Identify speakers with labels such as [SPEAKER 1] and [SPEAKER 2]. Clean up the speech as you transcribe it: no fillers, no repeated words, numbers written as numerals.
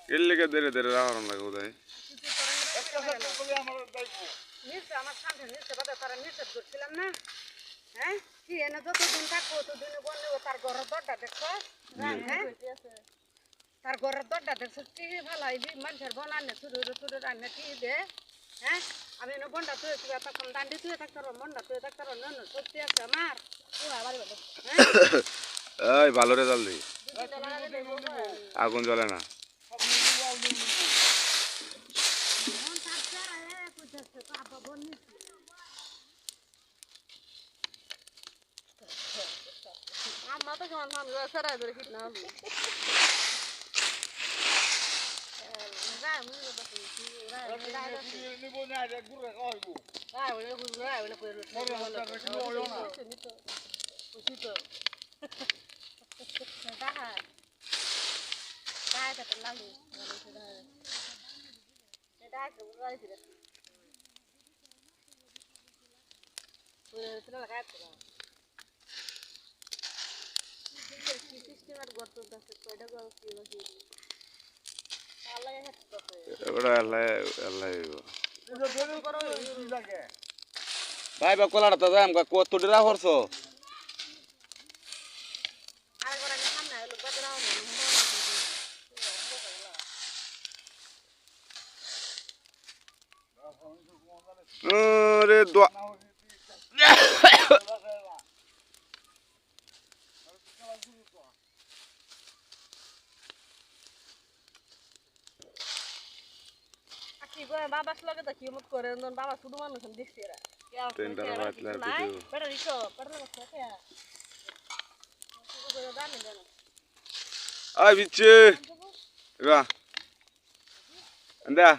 [SPEAKER 1] এর লেগে ধীরে ধীরে রাখার লাগে বোধহয়
[SPEAKER 2] আমার সামনে নিচে বাদে তারা নিচে করছিলাম না হ্যাঁ কি এনে যতদিন থাকবো ততদিন বললে তার ঘরের দরটা দেখছো হ্যাঁ তার ঘরের দরটা দেখছো কি ভালো হইবি মানুষের বনানে ছোটো রান্না কি দে হ্যাঁ আমি এনে বন্ডা তুই তখন দান্ডি তুই থাকতে পারো বন্ডা তুই থাকতে পারো না সত্যি আছে আমার
[SPEAKER 1] এই ভালো রেজাল্ট দিই আগুন জ্বলে না
[SPEAKER 2] আম্মা তো কেমন ভালো সারাই ধরে কিনা হলো
[SPEAKER 1] ভাই বা কলাটা তো যাই কত ডিরা করছো রে দোয়া
[SPEAKER 2] বাবার লগে তো কি মত করে বাবা শুধু মানুষ দেখছি এরা
[SPEAKER 1] আই বিচ্ছে রা এন্দা